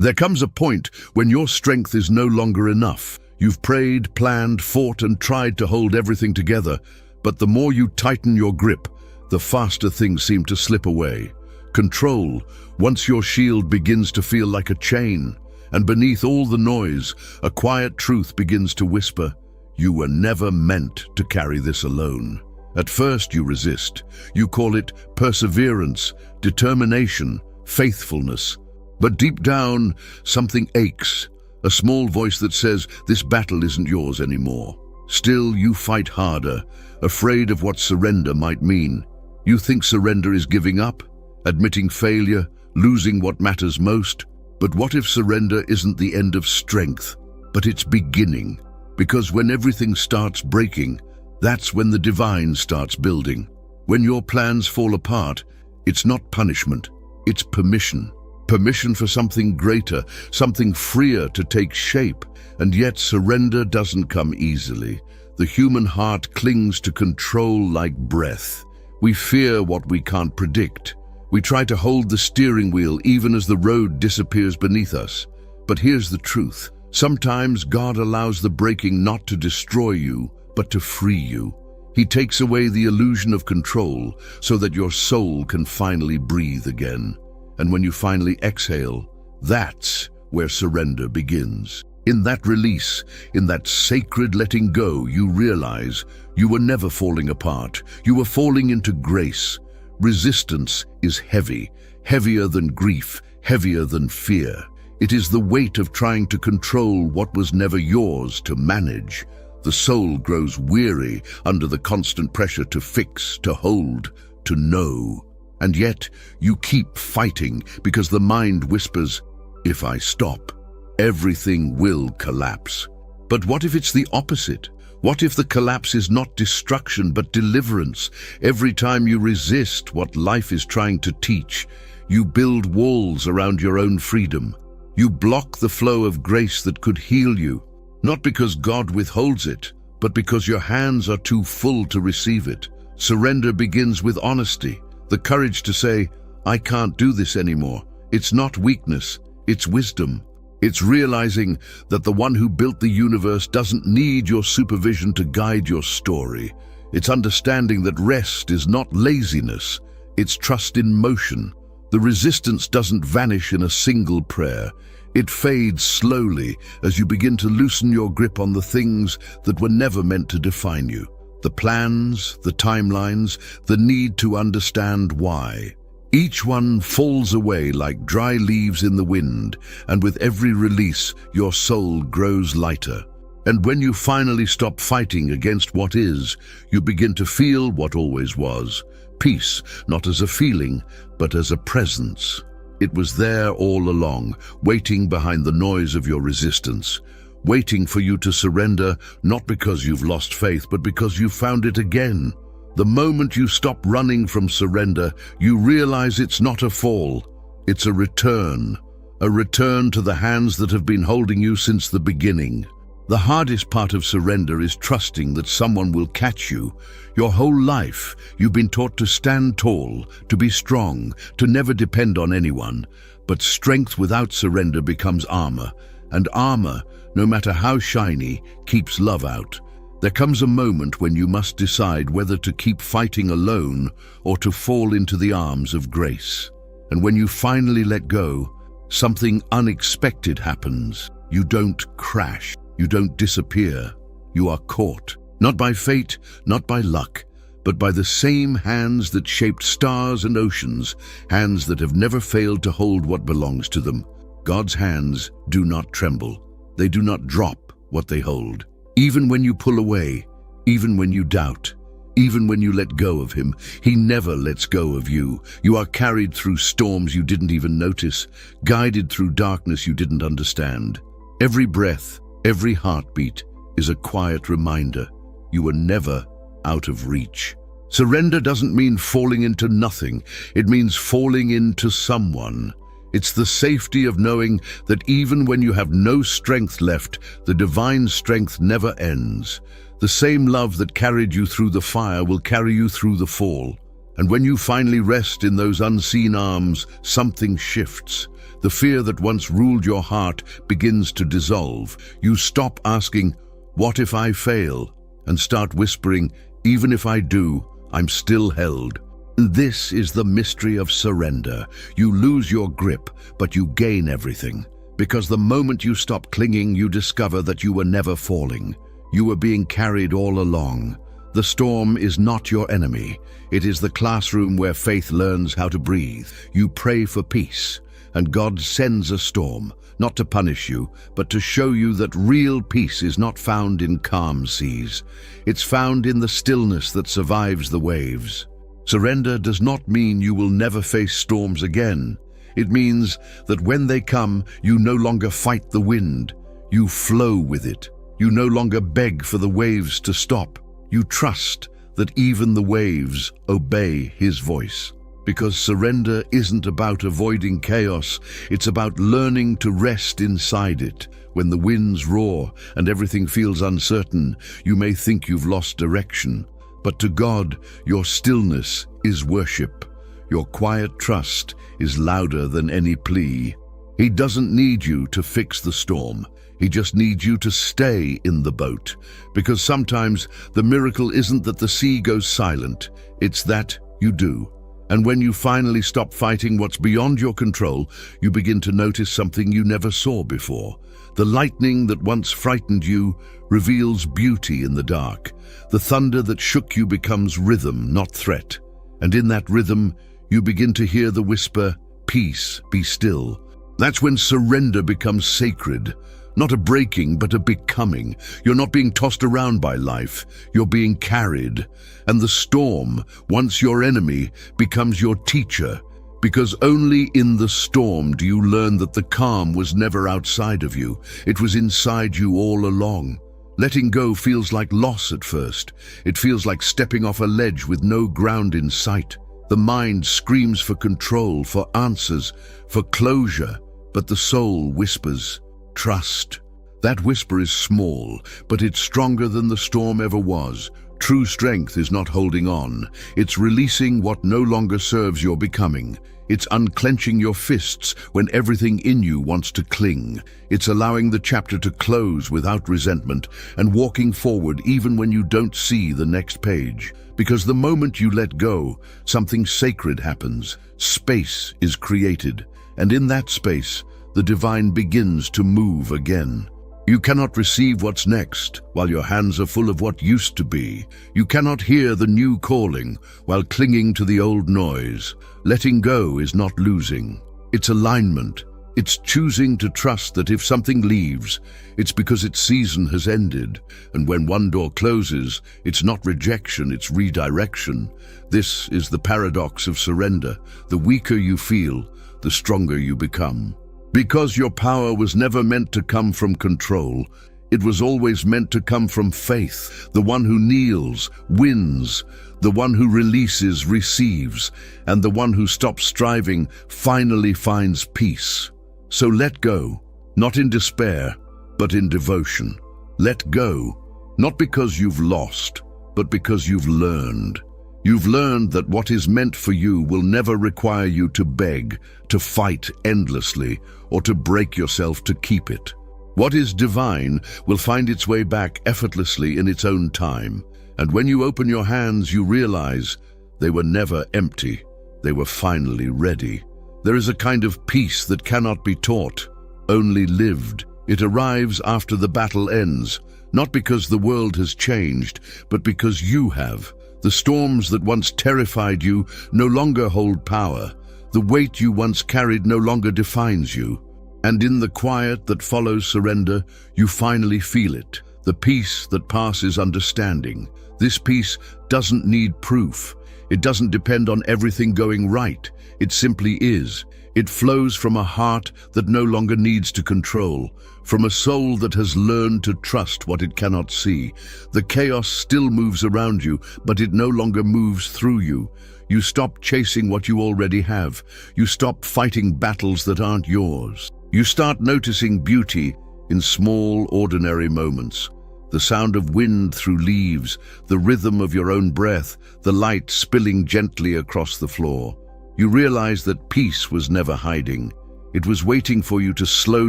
There comes a point when your strength is no longer enough. You've prayed, planned, fought, and tried to hold everything together, but the more you tighten your grip, the faster things seem to slip away. Control, once your shield begins to feel like a chain, and beneath all the noise, a quiet truth begins to whisper, you were never meant to carry this alone. At first you resist. You call it perseverance, determination, faithfulness. But deep down, something aches, a small voice that says, this battle isn't yours anymore. Still, you fight harder, afraid of what surrender might mean. You think surrender is giving up, admitting failure, losing what matters most. But what if surrender isn't the end of strength, but its beginning? Because when everything starts breaking, that's when the divine starts building. When your plans fall apart, it's not punishment, it's permission. Permission for something greater, something freer to take shape. And yet surrender doesn't come easily. The human heart clings to control like breath. We fear what we can't predict. We try to hold the steering wheel even as the road disappears beneath us. But here's the truth. Sometimes God allows the breaking not to destroy you, but to free you. He takes away the illusion of control so that your soul can finally breathe again. And when you finally exhale, that's where surrender begins. In that release, in that sacred letting go, you realize you were never falling apart. You were falling into grace. Resistance is heavy, heavier than grief, heavier than fear. It is the weight of trying to control what was never yours to manage. The soul grows weary under the constant pressure to fix, to hold, to know. And yet, you keep fighting because the mind whispers, if I stop, everything will collapse. But what if it's the opposite? What if the collapse is not destruction but deliverance? Every time you resist what life is trying to teach, you build walls around your own freedom. You block the flow of grace that could heal you, not because God withholds it, but because your hands are too full to receive it. Surrender begins with honesty. The courage to say, I can't do this anymore. It's not weakness, it's wisdom. It's realizing that the one who built the universe doesn't need your supervision to guide your story. It's understanding that rest is not laziness, it's trust in motion. The resistance doesn't vanish in a single prayer. It fades slowly as you begin to loosen your grip on the things that were never meant to define you. The plans, the timelines, the need to understand why. Each one falls away like dry leaves in the wind, and with every release, your soul grows lighter. And when you finally stop fighting against what is, you begin to feel what always was. Peace, not as a feeling, but as a presence. It was there all along, waiting behind the noise of your resistance. Waiting for you to surrender, not because you've lost faith, but because you found it again. The moment you stop running from surrender, you realize it's not a fall, it's a return to the hands that have been holding you since the beginning. The hardest part of surrender is trusting that someone will catch you. Your whole life, you've been taught to stand tall, to be strong, to never depend on anyone. But strength without surrender becomes armor, and armor, no matter how shiny, keeps love out. There comes a moment when you must decide whether to keep fighting alone or to fall into the arms of grace. And when you finally let go, something unexpected happens. You don't crash, you don't disappear. You are caught, not by fate, not by luck, but by the same hands that shaped stars and oceans, hands that have never failed to hold what belongs to them. God's hands do not tremble. They do not drop what they hold. Even when you pull away, even when you doubt, even when you let go of him, he never lets go of you. You are carried through storms you didn't even notice, guided through darkness you didn't understand. Every breath, every heartbeat is a quiet reminder you were never out of reach. Surrender doesn't mean falling into nothing. It means falling into someone. It's the safety of knowing that even when you have no strength left, the divine strength never ends. The same love that carried you through the fire will carry you through the fall. And when you finally rest in those unseen arms, something shifts. The fear that once ruled your heart begins to dissolve. You stop asking, "What if I fail?" and start whispering, "Even if I do, I'm still held." This is the mystery of surrender. You lose your grip, but you gain everything. Because the moment you stop clinging, you discover that you were never falling. You were being carried all along. The storm is not your enemy. It is the classroom where faith learns how to breathe. You pray for peace, and God sends a storm, not to punish you, but to show you that real peace is not found in calm seas. It's found in the stillness that survives the waves. Surrender does not mean you will never face storms again. It means that when they come, you no longer fight the wind. You flow with it. You no longer beg for the waves to stop. You trust that even the waves obey His voice. Because surrender isn't about avoiding chaos, it's about learning to rest inside it. When the winds roar and everything feels uncertain, you may think you've lost direction. But to God, your stillness is worship. Your quiet trust is louder than any plea. He doesn't need you to fix the storm. He just needs you to stay in the boat. Because sometimes the miracle isn't that the sea goes silent, it's that you do. And when you finally stop fighting what's beyond your control, you begin to notice something you never saw before. The lightning that once frightened you reveals beauty in the dark. The thunder that shook you becomes rhythm, not threat. And in that rhythm, you begin to hear the whisper, "Peace, be still." That's when surrender becomes sacred. Not a breaking, but a becoming. You're not being tossed around by life. You're being carried. And the storm, once your enemy, becomes your teacher. Because only in the storm do you learn that the calm was never outside of you. It was inside you all along. Letting go feels like loss at first. It feels like stepping off a ledge with no ground in sight. The mind screams for control, for answers, for closure. But the soul whispers, "Trust." That whisper is small, but it's stronger than the storm ever was. True strength is not holding on. It's releasing what no longer serves your becoming. It's unclenching your fists when everything in you wants to cling. It's allowing the chapter to close without resentment and walking forward even when you don't see the next page. Because the moment you let go, something sacred happens. Space is created, and in that space, the divine begins to move again. You cannot receive what's next while your hands are full of what used to be. You cannot hear the new calling while clinging to the old noise. Letting go is not losing. It's alignment. It's choosing to trust that if something leaves, it's because its season has ended. And when one door closes, it's not rejection, it's redirection. This is the paradox of surrender. The weaker you feel, the stronger you become. Because your power was never meant to come from control. It was always meant to come from faith. The one who kneels, wins. The one who releases, receives. And the one who stops striving finally finds peace. So let go, not in despair, but in devotion. Let go, not because you've lost, but because you've learned. You've learned that what is meant for you will never require you to beg, to fight endlessly, or to break yourself to keep it. What is divine will find its way back effortlessly in its own time. And when you open your hands, you realize they were never empty. They were finally ready. There is a kind of peace that cannot be taught, only lived. It arrives after the battle ends, not because the world has changed, but because you have. The storms that once terrified you no longer hold power. The weight you once carried no longer defines you. And in the quiet that follows surrender, you finally feel it. The peace that passes understanding. This peace doesn't need proof. It doesn't depend on everything going right. It simply is. It flows from a heart that no longer needs to control, from a soul that has learned to trust what it cannot see. The chaos still moves around you, but it no longer moves through you. You stop chasing what you already have. You stop fighting battles that aren't yours. You start noticing beauty in small, ordinary moments. The sound of wind through leaves, the rhythm of your own breath, the light spilling gently across the floor. You realize that peace was never hiding. It was waiting for you to slow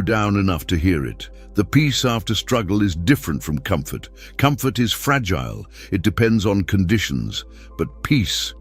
down enough to hear it. The peace after struggle is different from comfort. Comfort is fragile. It depends on conditions. But peace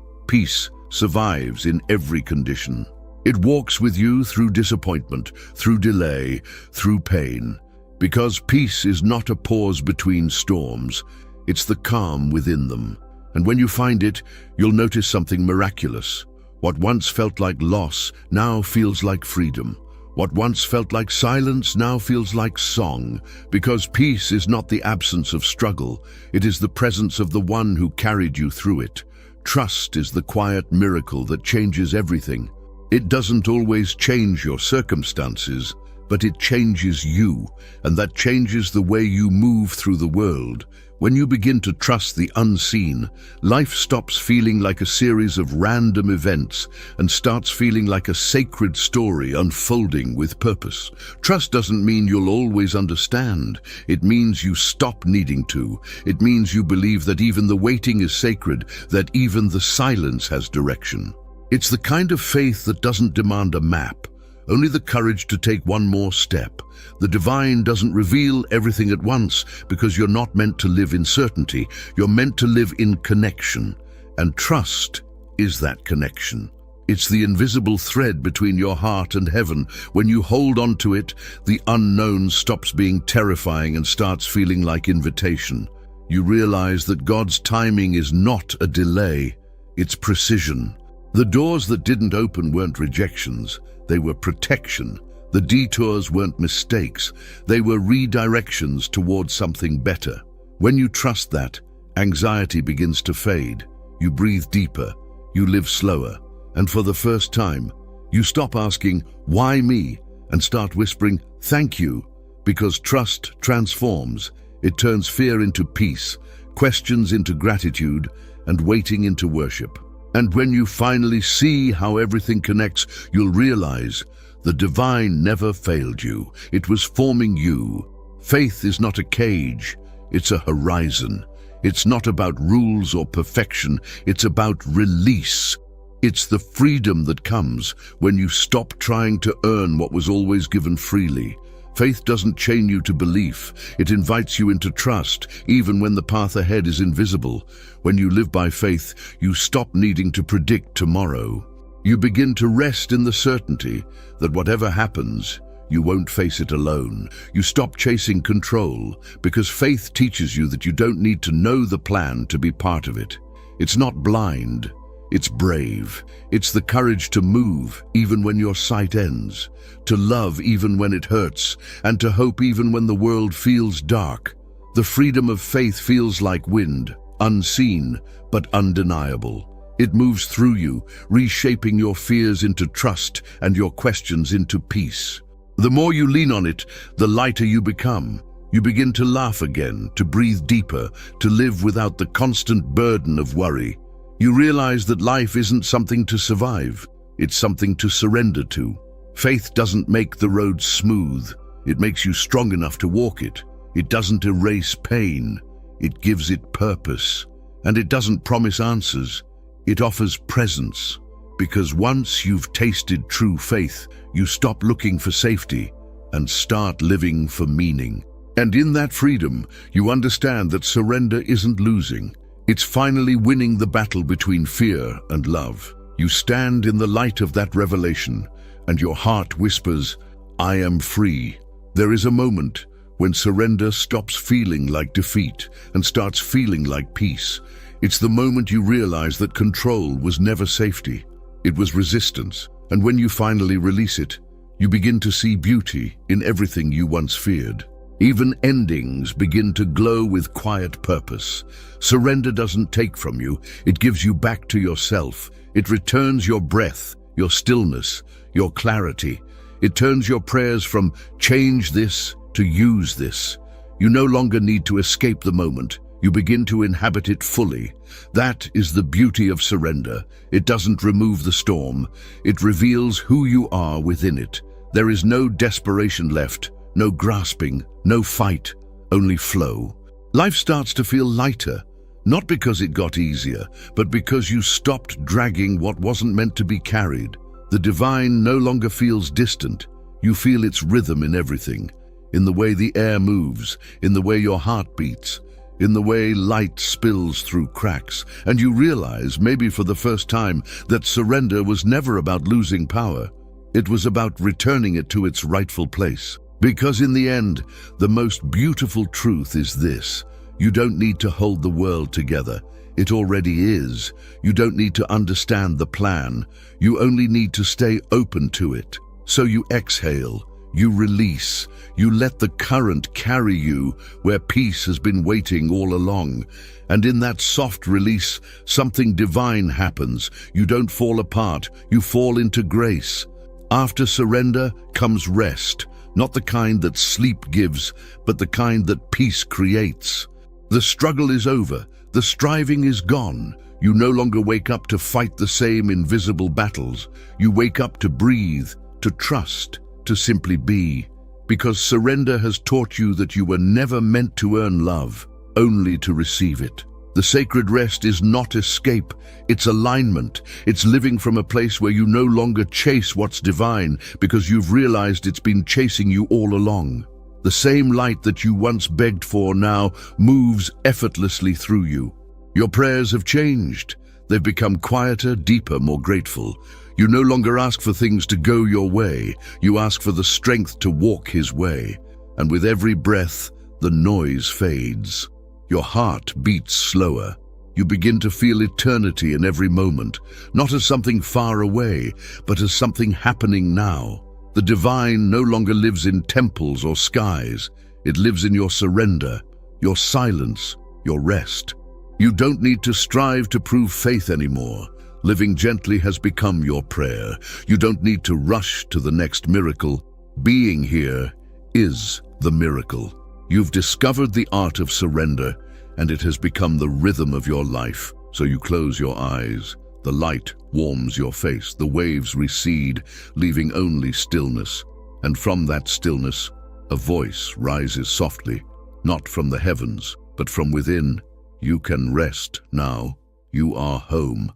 survives in every condition. It walks with you through disappointment, through delay, through pain. Because peace is not a pause between storms. It's the calm within them. And when you find it, you'll notice something miraculous. What once felt like loss now feels like freedom. What once felt like silence now feels like song. Because peace is not the absence of struggle. It is the presence of the one who carried you through it. Trust is the quiet miracle that changes everything. It doesn't always change your circumstances, but it changes you, and that changes the way you move through the world. When you begin to trust the unseen, life stops feeling like a series of random events and starts feeling like a sacred story unfolding with purpose. Trust doesn't mean you'll always understand. It means you stop needing to. It means you believe that even the waiting is sacred, that even the silence has direction. It's the kind of faith that doesn't demand a map, only the courage to take one more step. The divine doesn't reveal everything at once because you're not meant to live in certainty. You're meant to live in connection. And trust is that connection. It's the invisible thread between your heart and heaven. When you hold on to it, the unknown stops being terrifying and starts feeling like invitation. You realize that God's timing is not a delay, it's precision. The doors that didn't open weren't rejections. They were protection. The detours weren't mistakes. They were redirections towards something better. When you trust that, anxiety begins to fade. You breathe deeper. You live slower. And for the first time, you stop asking, "Why me?" and start whispering, "Thank you." Because trust transforms. It turns fear into peace, questions into gratitude, and waiting into worship. And when you finally see how everything connects, you'll realize the divine never failed you. It was forming you. Faith is not a cage, it's a horizon. It's not about rules or perfection, it's about release. It's the freedom that comes when you stop trying to earn what was always given freely. Faith doesn't chain you to belief. It invites you into trust, even when the path ahead is invisible. When you live by faith, you stop needing to predict tomorrow. You begin to rest in the certainty that whatever happens, you won't face it alone. You stop chasing control, because faith teaches you that you don't need to know the plan to be part of it. It's not blind. It's brave. It's the courage to move even when your sight ends, to love even when it hurts, and to hope even when the world feels dark. The freedom of faith feels like wind, unseen but undeniable. It moves through you, reshaping your fears into trust and your questions into peace. The more you lean on it, the lighter you become. You begin to laugh again, to breathe deeper, to live without the constant burden of worry. You realize that life isn't something to survive, it's something to surrender to. Faith doesn't make the road smooth, it makes you strong enough to walk it. It doesn't erase pain, it gives it purpose. And it doesn't promise answers, it offers presence. Because once you've tasted true faith, you stop looking for safety and start living for meaning. And in that freedom, you understand that surrender isn't losing. It's finally winning the battle between fear and love. You stand in the light of that revelation, and your heart whispers, "I am free." There is a moment when surrender stops feeling like defeat and starts feeling like peace. It's the moment you realize that control was never safety. It was resistance. And when you finally release it, you begin to see beauty in everything you once feared. Even endings begin to glow with quiet purpose. Surrender doesn't take from you, it gives you back to yourself. It returns your breath, your stillness, your clarity. It turns your prayers from "change this" to "use this." You no longer need to escape the moment. You begin to inhabit it fully. That is the beauty of surrender. It doesn't remove the storm. It reveals who you are within it. There is no desperation left. No grasping, no fight, only flow. Life starts to feel lighter, not because it got easier, but because you stopped dragging what wasn't meant to be carried. The divine no longer feels distant. You feel its rhythm in everything, in the way the air moves, in the way your heart beats, in the way light spills through cracks, and you realize, maybe for the first time, that surrender was never about losing power. It was about returning it to its rightful place. Because in the end, the most beautiful truth is this: you don't need to hold the world together. It already is. You don't need to understand the plan. You only need to stay open to it. So you exhale, you release, you let the current carry you where peace has been waiting all along. And in that soft release, something divine happens. You don't fall apart, you fall into grace. After surrender comes rest, not the kind that sleep gives, but the kind that peace creates. The struggle is over, the striving is gone. You no longer wake up to fight the same invisible battles. You wake up to breathe, to trust, to simply be. Because surrender has taught you that you were never meant to earn love, only to receive it. The sacred rest is not escape, it's alignment. It's living from a place where you no longer chase what's divine because you've realized it's been chasing you all along. The same light that you once begged for now moves effortlessly through you. Your prayers have changed. They've become quieter, deeper, more grateful. You no longer ask for things to go your way. You ask for the strength to walk His way. And with every breath, the noise fades. Your heart beats slower. You begin to feel eternity in every moment, not as something far away, but as something happening now. The divine no longer lives in temples or skies. It lives in your surrender, your silence, your rest. You don't need to strive to prove faith anymore. Living gently has become your prayer. You don't need to rush to the next miracle. Being here is the miracle. You've discovered the art of surrender, and it has become the rhythm of your life. So you close your eyes. The light warms your face. The waves recede, leaving only stillness. And from that stillness, a voice rises softly, not from the heavens, but from within. You can rest now. You are home.